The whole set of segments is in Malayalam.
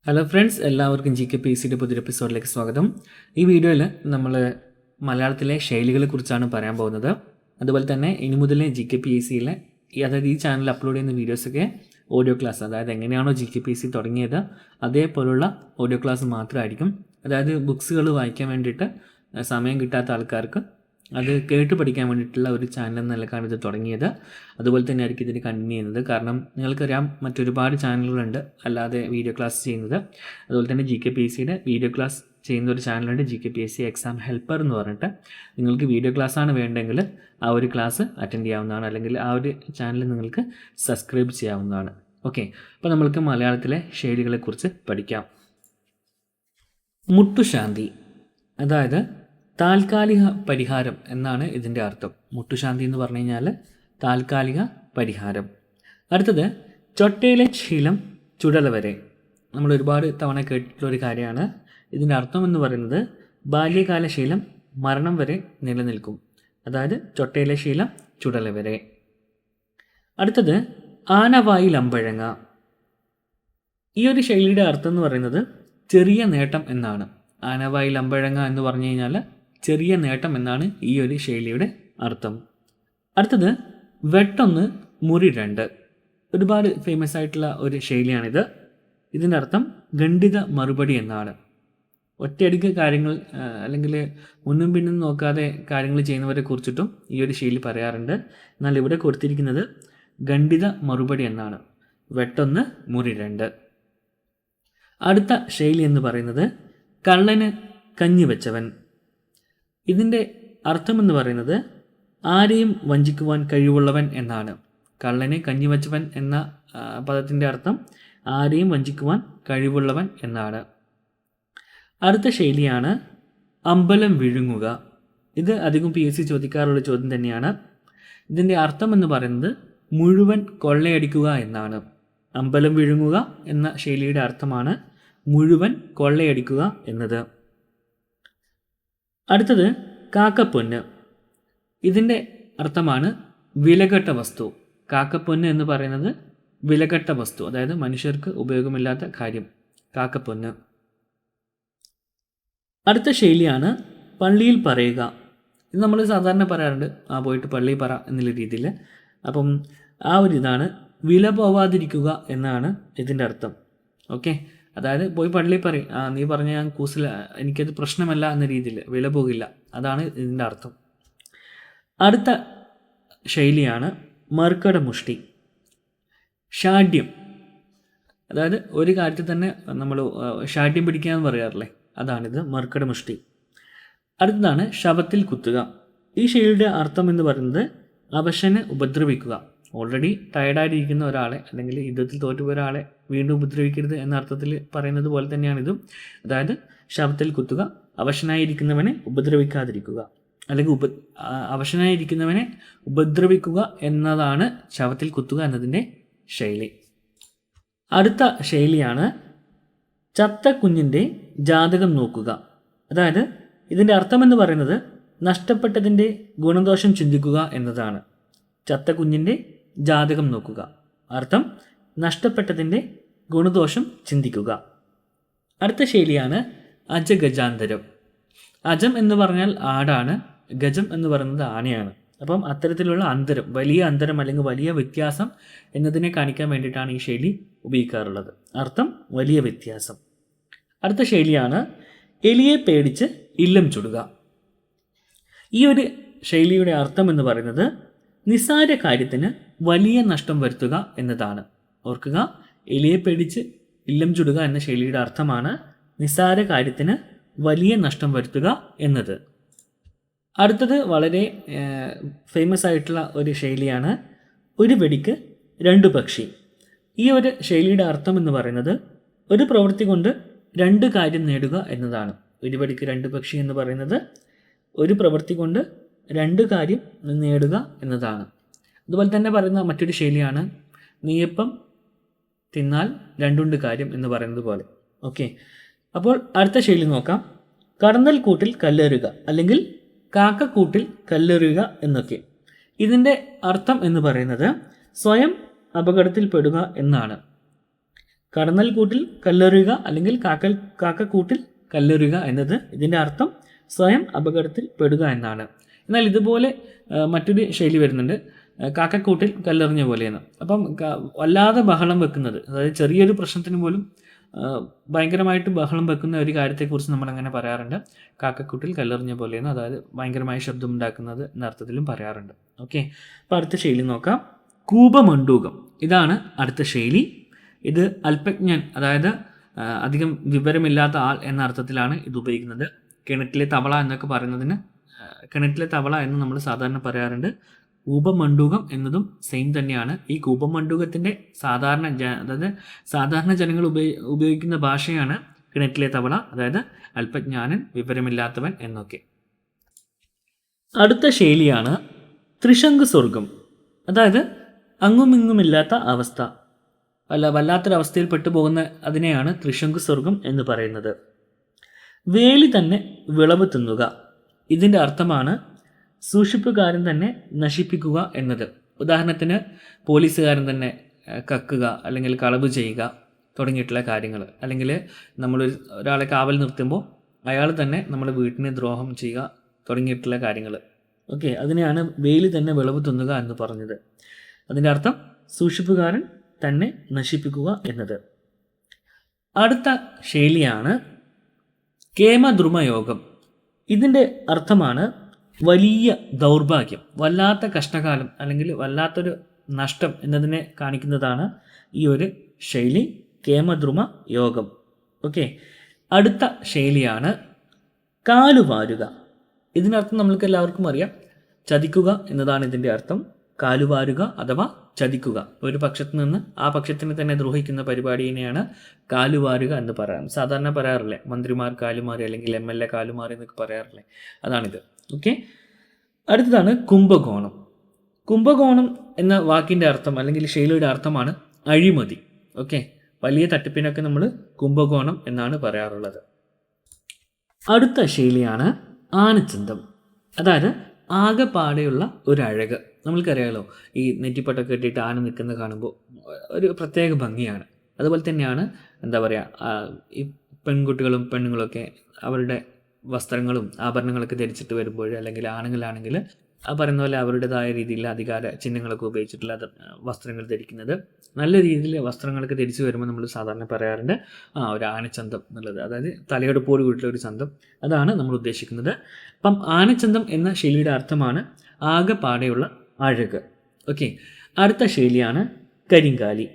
ഹലോ ഫ്രണ്ട്സ്, എല്ലാവർക്കും ജി കെ പി എസ് സിയുടെ പുതിയൊരു എപ്പിസോഡിലേക്ക് സ്വാഗതം. ഈ വീഡിയോയിൽ നമ്മൾ മലയാളത്തിലെ ശൈലികളെക്കുറിച്ചാണ് പറയാൻ പോകുന്നത്. അതുപോലെ തന്നെ ഇനി മുതലേ ജി കെ പി എസ് സിയിലെ അതായത് ഈ ചാനലിൽ അപ്ലോഡ് ചെയ്യുന്ന വീഡിയോസൊക്കെ ഓഡിയോ ക്ലാസ്, അതായത് എങ്ങനെയാണോ G K P S C തുടങ്ങിയത് അതേപോലുള്ള ഓഡിയോ ക്ലാസ് മാത്രമായിരിക്കും. അതായത് ബുക്സുകൾ വായിക്കാൻ വേണ്ടിയിട്ട് സമയം കിട്ടാത്ത ആൾക്കാർക്ക് അത് കേട്ട് പഠിക്കാൻ വേണ്ടിയിട്ടുള്ള ഒരു ചാനൽ എന്ന നിലക്കാണ് ഇത് തുടങ്ങിയത്. അതുപോലെ തന്നെ ആയിരിക്കും ഇതിന് കണ്ടിന്യൂ ചെയ്യുന്നത്. കാരണം നിങ്ങൾക്കറിയാം, മറ്റൊരുപാട് ചാനലുകളുണ്ട് അല്ലാതെ വീഡിയോ ക്ലാസ് ചെയ്യുന്നത്. അതുപോലെ തന്നെ ജി കെ പി എസ് സിയുടെ വീഡിയോ ക്ലാസ് ചെയ്യുന്ന ഒരു ചാനലുണ്ട്, G K P S C exam helper എന്ന് പറഞ്ഞിട്ട്. നിങ്ങൾക്ക് വീഡിയോ ക്ലാസ്സാണ് വേണ്ടെങ്കിൽ ആ ഒരു ക്ലാസ് അറ്റൻഡ് ചെയ്യാവുന്നതാണ്, അല്ലെങ്കിൽ ആ ഒരു ചാനൽ നിങ്ങൾക്ക് സബ്സ്ക്രൈബ് ചെയ്യാവുന്നതാണ്. ഓക്കെ, അപ്പോൾ നമ്മൾക്ക് മലയാളത്തിലെ ശൈലികളെക്കുറിച്ച് പഠിക്കാം. മുട്ടുശാന്തി, അതായത് താൽക്കാലിക പരിഹാരം എന്നാണ് ഇതിൻ്റെ അർത്ഥം. മുട്ടുശാന്തി എന്ന് പറഞ്ഞു കഴിഞ്ഞാൽ താൽക്കാലിക പരിഹാരം. അടുത്തത് ചൊട്ടയിലെ ശീലം ചുടല വരെ. നമ്മൾ ഒരുപാട് തവണ കേട്ടിട്ടുള്ള ഒരു കാര്യമാണ്. ഇതിൻ്റെ അർത്ഥം എന്ന് പറയുന്നത് ബാല്യകാല ശീലം മരണം വരെ നിലനിൽക്കും. അതായത് ചൊട്ടയിലെ ശീലം ചുടല വരെ. അടുത്തത് ആനവായിൽ അമ്പഴങ്ങ. ഈ ഒരു ശൈലിയുടെ അർത്ഥം എന്ന് പറയുന്നത് ചെറിയ നേട്ടം എന്നാണ്. ആനവായിൽ അമ്പഴങ്ങ എന്ന് പറഞ്ഞു കഴിഞ്ഞാൽ ചെറിയ നേട്ടം എന്നാണ് ഈ ഒരു ശൈലിയുടെ അർത്ഥം. അടുത്തത് വെട്ടൊന്ന് മുറി രണ്ട്. ഒരുപാട് ഫേമസ് ആയിട്ടുള്ള ഒരു ശൈലിയാണിത്. ഇതിൻ്റെ അർത്ഥം ഖണ്ഡിത മറുപടി എന്നാണ്. ഒറ്റയടിക്ക് കാര്യങ്ങൾ അല്ലെങ്കിൽ മുന്നും പിന്നും നോക്കാതെ കാര്യങ്ങൾ ചെയ്യുന്നവരെ കുറിച്ചിട്ടും ഈ ഒരു ശൈലി പറയാറുണ്ട്. എന്നാൽ ഇവിടെ കൊടുത്തിരിക്കുന്നത് ഖണ്ഡിത മറുപടി എന്നാണ്. വെട്ടൊന്ന് മുറി രണ്ട്. അടുത്ത ശൈലി എന്ന് പറയുന്നത് കള്ളന് കഞ്ഞി വെച്ചവൻ. ഇതിൻ്റെ അർത്ഥമെന്ന് പറയുന്നത് ആരെയും വഞ്ചിക്കുവാൻ കഴിവുള്ളവൻ എന്നാണ്. കള്ളനെ കഞ്ഞി വെച്ചവൻ എന്ന പദത്തിൻ്റെ അർത്ഥം ആരെയും വഞ്ചിക്കുവാൻ കഴിവുള്ളവൻ എന്നാണ്. അടുത്ത ശൈലിയാണ് അമ്പലം വിഴുങ്ങുക. ഇത് അധികം പി എസ് സി ചോദിക്കാറുള്ള ചോദ്യം തന്നെയാണ്. ഇതിൻ്റെ അർത്ഥം എന്ന് പറയുന്നത് മുഴുവൻ കൊള്ളയടിക്കുക എന്നാണ്. അമ്പലം വിഴുങ്ങുക എന്ന ശൈലിയുടെ അർത്ഥമാണ് മുഴുവൻ കൊള്ളയടിക്കുക എന്നത്. അടുത്തത് കാക്കപ്പൊന്ന്. ഇതിൻ്റെ അർത്ഥമാണ് വിലകെട്ട വസ്തു. കാക്കപ്പൊന്ന് എന്ന് പറയുന്നത് വിലകെട്ട വസ്തു, അതായത് മനുഷ്യർക്ക് ഉപയോഗമില്ലാത്ത കാര്യം, കാക്കപ്പൊന്ന്. അടുത്ത ശൈലിയാണ് പള്ളിയിൽ പറയുക. ഇത് നമ്മൾ സാധാരണ പറയാറുണ്ട്, പോയിട്ട് പള്ളിയിൽ പറ എന്നുള്ള രീതിയിൽ. അപ്പം ആ ഒരു ഇതാണ് വില പോവാതിരിക്കുക എന്നാണ് ഇതിൻ്റെ അർത്ഥം. ഓക്കെ, അതായത് പോയി പള്ളിയിൽ പറയും, നീ പറഞ്ഞ ഞാൻ കൂസില, എനിക്കത് പ്രശ്നമല്ല എന്ന രീതിയിൽ, വില പോകില്ല, അതാണ് ഇതിൻ്റെ അർത്ഥം. അടുത്ത ശൈലിയാണ് മർക്കട മുഷ്ടി. ഷാഢ്യം, അതായത് ഒരു കാര്യത്തിൽ തന്നെ നമ്മൾ ഷാഢ്യം പിടിക്കുക എന്ന് പറയാറില്ലേ, അതാണിത്, മർക്കട മുഷ്ടി. അടുത്തതാണ് ശവത്തിൽ കുത്തുക. ഈ ശൈലിയുടെ അർത്ഥം എന്ന് പറയുന്നത് അവശനെ ഉപദ്രവിക്കുക. ഓൾറെഡി ടയർഡായിട്ടിരിക്കുന്ന ഒരാളെ, അല്ലെങ്കിൽ യുദ്ധത്തിൽ തോറ്റുപോയ ഒരാളെ വീണ്ടും ഉപദ്രവിക്കരുത് എന്ന അർത്ഥത്തിൽ പറയുന്നത് പോലെ തന്നെയാണിതും. അതായത് ശവത്തിൽ കുത്തുക, അവശനായിരിക്കുന്നവനെ ഉപദ്രവിക്കാതിരിക്കുക, അല്ലെങ്കിൽ അവശനായിരിക്കുന്നവനെ ഉപദ്രവിക്കുക എന്നതാണ് ശവത്തിൽ കുത്തുക എന്നതിൻ്റെ ശൈലി. അടുത്ത ശൈലിയാണ് ചത്ത കുഞ്ഞിൻ്റെ ജാതകം നോക്കുക. അതായത് ഇതിൻ്റെ അർത്ഥമെന്ന് പറയുന്നത് നഷ്ടപ്പെട്ടതിൻ്റെ ഗുണദോഷം ചിന്തിക്കുക എന്നതാണ്. ചത്ത കുഞ്ഞിൻ്റെ ജാതകം നോക്കുക, അർത്ഥം നഷ്ടപ്പെട്ടതിൻ്റെ ഗുണദോഷം ചിന്തിക്കുക. അടുത്ത ശൈലിയാണ് അജഗജാന്തരം. അജം എന്ന് പറഞ്ഞാൽ ആടാണ്, ഗജം എന്ന് പറയുന്നത് ആനയാണ്. അപ്പം അത്തരത്തിലുള്ള അന്തരം, വലിയ അന്തരം അല്ലെങ്കിൽ വലിയ വ്യത്യാസം എന്നതിനെ കാണിക്കാൻ വേണ്ടിയിട്ടാണ് ഈ ശൈലി ഉപയോഗിക്കാറുള്ളത്. അർത്ഥം വലിയ വ്യത്യാസം. അടുത്ത ശൈലിയാണ് എലിയെ പേടിച്ച് ഇല്ലം ചുടുക. ഈ ഒരു ശൈലിയുടെ അർത്ഥം എന്ന് പറയുന്നത് നിസ്സാര കാര്യത്തിന് വലിയ നഷ്ടം വരുത്തുക എന്നതാണ്. ഓർക്കുക, എലിയെ പേടിച്ച് ഇല്ലം ചുടുക എന്ന ശൈലിയുടെ അർത്ഥമാണ് നിസ്സാര കാര്യത്തിന് വലിയ നഷ്ടം വരുത്തുക എന്നത്. അടുത്തത് വളരെ ഫേമസ് ആയിട്ടുള്ള ഒരു ശൈലിയാണ് ഒരു വെടിക്ക് രണ്ട് പക്ഷി. ഈ ഒരു ശൈലിയുടെ അർത്ഥം എന്ന് പറയുന്നത് ഒരു പ്രവൃത്തി കൊണ്ട് രണ്ട് കാര്യം നേടുക എന്നതാണ്. ഒരു വെടിക്ക് രണ്ട് പക്ഷി എന്ന് പറയുന്നത് ഒരു പ്രവൃത്തി കൊണ്ട് രണ്ട് കാര്യം നേടുക എന്നതാണ്. അതുപോലെ തന്നെ പറയുന്ന മറ്റൊരു ശൈലിയാണ് നെയ്യപ്പം തിന്നാൽ രണ്ടുണ്ട് കാര്യം എന്ന് പറയുന്നത് പോലെ. ഓക്കെ, അപ്പോൾ അടുത്ത ശൈലി നോക്കാം. കടന്നൽ കൂട്ടിൽ കല്ലെറിയുക, അല്ലെങ്കിൽ കാക്കക്കൂട്ടിൽ കല്ലെറിയുക എന്നൊക്കെ. ഇതിൻ്റെ അർത്ഥം എന്ന് പറയുന്നത് സ്വയം അപകടത്തിൽപ്പെടുക എന്നാണ്. കടന്നൽ കൂട്ടിൽ കല്ലെറിയുക അല്ലെങ്കിൽ കാക്കക്കൂട്ടിൽ കല്ലെറിയുക എന്നത് ഇതിൻ്റെ അർത്ഥം സ്വയം അപകടത്തിൽ പെടുക എന്നാണ്. എന്നാൽ ഇതുപോലെ മറ്റൊരു ശൈലി വരുന്നുണ്ട്, കാക്കക്കൂട്ടിൽ കല്ലെറിഞ്ഞ പോലെയെന്ന്. അപ്പം വല്ലാതെ ബഹളം വെക്കുന്നത്, അതായത് ചെറിയൊരു പ്രശ്നത്തിന് പോലും ഭയങ്കരമായിട്ട് ബഹളം വെക്കുന്ന ഒരു കാര്യത്തെക്കുറിച്ച് നമ്മളങ്ങനെ പറയാറുണ്ട്, കാക്കക്കൂട്ടിൽ കല്ലെറിഞ്ഞ പോലെയെന്ന്. അതായത് ഭയങ്കരമായി ശബ്ദമുണ്ടാക്കുന്നത് എന്ന അർത്ഥത്തിലും പറയാറുണ്ട്. ഓക്കെ, അപ്പോൾ അടുത്ത ശൈലി നോക്കാം. കൂപമണ്ഡൂകം, ഇതാണ് അടുത്ത ശൈലി. ഇത് അല്പജ്ഞൻ, അതായത് അധികം വിവരമില്ലാത്ത ആൾ എന്ന അർത്ഥത്തിലാണ് ഇത് ഉപയോഗിക്കുന്നത്. കിണറ്റിലെ തവള എന്നൊക്കെ പറയുന്നതിന് കിണറ്റിലെ തവള എന്ന് നമ്മൾ സാധാരണ പറയാറുണ്ട്. കൂപമണ്ഡൂകം എന്നതും സെയിം തന്നെയാണ്. ഈ കൂപമണ്ഡൂകത്തിൻ്റെ അതായത് സാധാരണ ജനങ്ങൾ ഉപയോഗിക്കുന്ന ഭാഷയാണ് കിണറ്റിലെ തവള, അതായത് അല്പജ്ഞാനൻ, വിവരമില്ലാത്തവൻ എന്നൊക്കെ. അടുത്ത ശൈലിയാണ് ത്രിശങ്ക് സ്വർഗം, അതായത് അങ്ങുമിങ്ങുമില്ലാത്ത അവസ്ഥ, വല്ലാത്തൊരവസ്ഥയിൽ പെട്ടുപോകുന്ന അതിനെയാണ് ത്രിശങ്ക് സ്വർഗം എന്ന് പറയുന്നത്. വേലി തന്നെ വിളവ് തിന്നുക, ഇതിൻ്റെ അർത്ഥമാണ് സൂക്ഷിപ്പുകാരൻ തന്നെ നശിപ്പിക്കുക എന്നത്. ഉദാഹരണത്തിന് പോലീസുകാരൻ തന്നെ കക്കുക അല്ലെങ്കിൽ കളവ് ചെയ്യുക തുടങ്ങിയിട്ടുള്ള കാര്യങ്ങൾ, അല്ലെങ്കിൽ ഒരാളെ കാവൽ നിർത്തുമ്പോൾ അയാൾ തന്നെ നമ്മുടെ വീട്ടിനെ ദ്രോഹം ചെയ്യുക തുടങ്ങിയിട്ടുള്ള കാര്യങ്ങൾ. ഓക്കെ, അതിനെയാണ് വേലി തന്നെ വിളവ് തിന്നുക എന്ന് പറഞ്ഞത്. അതിൻ്റെ അർത്ഥം സൂക്ഷിപ്പുകാരൻ തന്നെ നശിപ്പിക്കുക എന്നത്. അടുത്ത ശൈലിയാണ് കേമദ്രുമയോഗം. ഇതിൻ്റെ അർത്ഥമാണ് വലിയ ദൗർഭാഗ്യം, വല്ലാത്ത കഷ്ടകാലം അല്ലെങ്കിൽ വല്ലാത്തൊരു നഷ്ടം എന്നതിനെ കാണിക്കുന്നതാണ് ഈ ഒരു ശൈലി, കേമദ്രുമ യോഗം. ഓക്കെ, അടുത്ത ശൈലിയാണ് കാലുവാരുക. ഇതിനർത്ഥം നമ്മൾക്ക് എല്ലാവർക്കും അറിയാം, ചതിക്കുക എന്നതാണ് ഇതിൻ്റെ അർത്ഥം. കാലുവാരുക അഥവാ ചതിക്കുക, ഒരു പക്ഷത്ത് നിന്ന് ആ പക്ഷത്തിനെ തന്നെ ദ്രോഹിക്കുന്ന പരിപാടിയെയാണ് കാലുവാരുക എന്ന് പറയാം. സാധാരണ പറയാറില്ലേ, മന്ത്രിമാർ കാലുമാറി അല്ലെങ്കിൽ MLA കാലുമാറി എന്നൊക്കെ പറയാറില്ലേ, അതാണിത്. ഓക്കെ, അടുത്തതാണ് കുംഭകോണം. കുംഭകോണം എന്ന വാക്കിൻ്റെ അർത്ഥം അല്ലെങ്കിൽ ശൈലിയുടെ അർത്ഥമാണ് അഴിമതി. ഓക്കെ, വലിയ തട്ടിപ്പിനൊക്കെ നമ്മൾ കുംഭകോണം എന്നാണ് പറയാറുള്ളത്. അടുത്ത ശൈലിയാണ് ആനച്ചന്തം, അതായത് ആകെപ്പാടെയുള്ള ഒരു അഴക്. നമ്മൾക്കറിയാമല്ലോ, ഈ നെറ്റിപ്പട്ടൊക്കെ ഇട്ടിട്ട് ആന നിൽക്കുന്നത് കാണുമ്പോൾ ഒരു പ്രത്യേക ഭംഗിയാണ്. അതുപോലെ തന്നെയാണ് എന്താ പറയുക, ഈ പെൺകുട്ടികളും പെണ്ണുങ്ങളൊക്കെ അവരുടെ വസ്ത്രങ്ങളും ആഭരണങ്ങളൊക്കെ ധരിച്ചിട്ട് വരുമ്പോൾ, അല്ലെങ്കിൽ ആണുങ്ങളാണെങ്കിൽ ആ പറയുന്ന പോലെ അവരുടേതായ രീതിയിൽ അധികാര ചിഹ്നങ്ങളൊക്കെ ഉപയോഗിച്ചിട്ടുള്ള വസ്ത്രങ്ങൾ ധരിക്കുന്നത്, നല്ല രീതിയിൽ വസ്ത്രങ്ങളൊക്കെ ധരിച്ചു വരുമ്പോൾ നമ്മൾ സാധാരണ പറയാറുണ്ട് ഒരു ആനച്ചന്തം എന്നുള്ളത്. അതായത് തലയെടുപ്പോട് കൂടിയിട്ടുള്ള ഒരു ചന്തം, അതാണ് നമ്മൾ ഉദ്ദേശിക്കുന്നത്. അപ്പം ആനച്ചന്തം എന്ന ശൈലിയുടെ അർത്ഥമാണ് ആകെപ്പാടെയുള്ള അഴക്. ഓക്കെ, അടുത്ത ശൈലിയാണ് കരിങ്കാലി.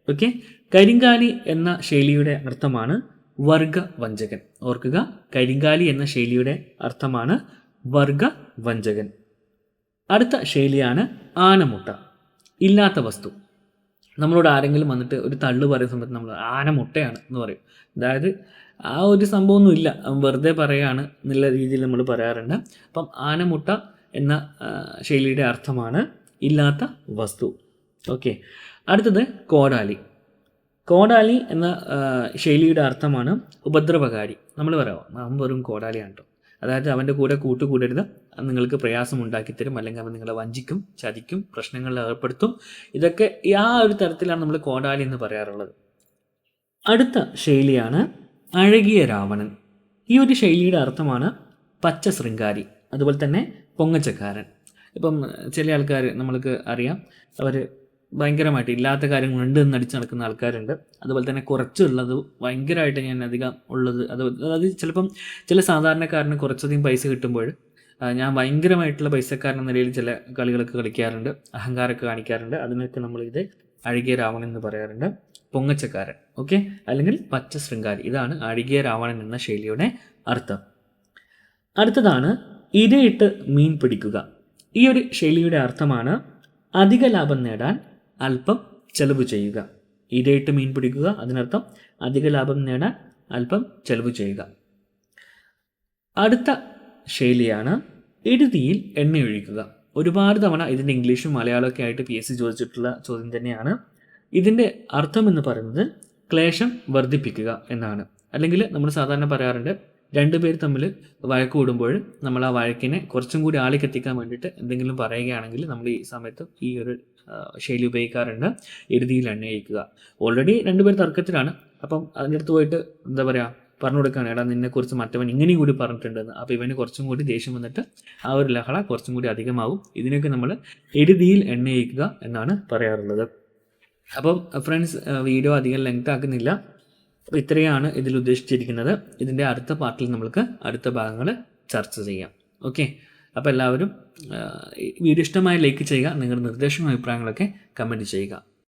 ഓക്കെ, കരിങ്കാലി എന്ന ശൈലിയുടെ അർത്ഥമാണ് വർഗവഞ്ചകൻ. ഓർക്കുക, കരിങ്കാലി എന്ന ശൈലിയുടെ അർത്ഥമാണ് വർഗവഞ്ചകൻ. അടുത്ത ശൈലിയാണ് ആനമുട്ട, ഇല്ലാത്ത വസ്തു. നമ്മളോട് ആരെങ്കിലും വന്നിട്ട് ഒരു തള്ളു പറയുന്ന സമയത്ത് നമ്മൾ ആനമുട്ടയാണ് എന്ന് പറയും. അതായത് ആ ഒരു സംഭവമൊന്നും ഇല്ല, വെറുതെ പറയുകയാണ് എന്നുള്ള രീതിയിൽ നമ്മൾ പറയാറുണ്ട്. അപ്പം ആനമുട്ട എന്ന ശൈലിയുടെ അർത്ഥമാണ് ഇല്ലാത്ത വസ്തു. ഓക്കെ, അടുത്തത് കോടാലി. കോടാലി എന്ന ശൈലിയുടെ അർത്ഥമാണ് ഉപദ്രവകാരി. നമ്മൾ പറയാം അവൻ വെറും കോടാലിയാണ് കേട്ടോ, അതായത് അവൻ്റെ കൂടെ കൂട്ടുകൂടരുത്, നിങ്ങൾക്ക് പ്രയാസം ഉണ്ടാക്കിത്തരും, അല്ലെങ്കിൽ അവൻ നിങ്ങളെ വഞ്ചിക്കും, ചതിക്കും, പ്രശ്നങ്ങളിൽ ഏർപ്പെടുത്തും. ഇതൊക്കെ ആ ഒരു തരത്തിലാണ് നമ്മൾ കോടാലി എന്ന് പറയാറുള്ളത്. അടുത്ത ശൈലിയാണ് അഴകിയ രാവണൻ. ഈ ഒരു ശൈലിയുടെ അർത്ഥമാണ് പച്ച ശൃംഗാരി, അതുപോലെ തന്നെ പൊങ്ങച്ചക്കാരൻ. ഇപ്പം ചില ആൾക്കാർ നമ്മൾക്ക് അറിയാം, അവർ ഭയങ്കരമായിട്ട് ഇല്ലാത്ത കാര്യങ്ങളുണ്ട് എന്ന് അടിച്ച് നടക്കുന്ന ആൾക്കാരുണ്ട്. അതുപോലെ തന്നെ കുറച്ചുള്ളത് ഭയങ്കരമായിട്ട് ഞാൻ അധികം ഉള്ളത്, അതായത് ചിലപ്പം ചില സാധാരണക്കാരന് കുറച്ചധികം പൈസ കിട്ടുമ്പോൾ ഞാൻ ഭയങ്കരമായിട്ടുള്ള പൈസക്കാരൻ എന്ന നിലയിൽ ചില കളികളൊക്കെ കളിക്കാറുണ്ട്, അഹങ്കാരമൊക്കെ കാണിക്കാറുണ്ട്. അതിനൊക്കെ നമ്മളിത് അഴകിയ രാവണൻ എന്ന് പറയാറുണ്ട്. പൊങ്ങച്ചക്കാരൻ, ഓക്കെ, അല്ലെങ്കിൽ പച്ച ശൃംഗാരി, ഇതാണ് അഴകിയ രാവണൻ എന്ന ശൈലിയുടെ അർത്ഥം. അടുത്തതാണ് ഇരയിട്ട് മീൻ പിടിക്കുക. ഈ ഒരു ശൈലിയുടെ അർത്ഥമാണ് അധിക ലാഭം നേടാൻ അല്പം ചെലവ് ചെയ്യുക. ഇരയിട്ട് മീൻ പിടിക്കുക, അതിനർത്ഥം അധിക ലാഭം നേടാൻ അല്പം ചെലവ് ചെയ്യുക. അടുത്ത ശൈലിയാണ് എരുതിയിൽ എണ്ണയൊഴിക്കുക. ഒരുപാട് തവണ ഇതിൻ്റെ ഇംഗ്ലീഷും മലയാളമൊക്കെ ആയിട്ട് PSC ചോദിച്ചിട്ടുള്ള ചോദ്യം തന്നെയാണ്. ഇതിൻ്റെ അർത്ഥം എന്ന് പറയുന്നത് ക്ലേശം വർദ്ധിപ്പിക്കുക എന്നാണ്. അല്ലെങ്കിൽ നമ്മൾ സാധാരണ പറയാറുണ്ട്, രണ്ടുപേർ തമ്മിൽ വഴക്ക് കൂടുമ്പോൾ നമ്മൾ ആ വഴക്കിനെ കുറച്ചും കൂടി ആളിക്കെത്തിക്കാൻ വേണ്ടിയിട്ട് എന്തെങ്കിലും പറയുകയാണെങ്കിൽ നമ്മൾ ഈ സമയത്ത് ഈ ഒരു ശൈലി ഉപയോഗിക്കാറുണ്ട്. എരുതിയിൽ എണ്ണ ഒഴിക്കുക. ഓൾറെഡി രണ്ടുപേർ തർക്കത്തിലാണ്. അപ്പം അതിൻ്റെ അടുത്ത് പോയിട്ട് എന്താ പറയുക, പറഞ്ഞു കൊടുക്കുകയാണ്, എടാ നിന്നെക്കുറിച്ച് മറ്റവൻ ഇങ്ങനെയും കൂടി പറഞ്ഞിട്ടുണ്ടെന്ന്. അപ്പോൾ ഇവന് കുറച്ചും കൂടി ദേഷ്യം വന്നിട്ട് ആ ഒരു ലഹള കുറച്ചും കൂടി അധികമാവും. ഇതിനൊക്കെ നമ്മൾ എരുതിയിൽ എണ്ണ ഒഴിക്കുക എന്നാണ് പറയാറുള്ളത്. അപ്പം ഫ്രണ്ട്സ്, വീഡിയോ അധികം ലെങ്ത് ആക്കുന്നില്ല. അപ്പോൾ ഇത്രയാണ് ഇതിൽ ഉദ്ദേശിച്ചിരിക്കുന്നത്. ഇതിൻ്റെ അടുത്ത പാർട്ടിൽ നമുക്ക് അടുത്ത ഭാഗങ്ങൾ ചർച്ച ചെയ്യാം. ഓക്കെ, അപ്പോൾ എല്ലാവരും വീഡിയോ ഇഷ്ടമായി ലൈക്ക് ചെയ്യുക. നിങ്ങളുടെ നിർദ്ദേശങ്ങളും അഭിപ്രായങ്ങളൊക്കെ കമൻറ്റ് ചെയ്യുക.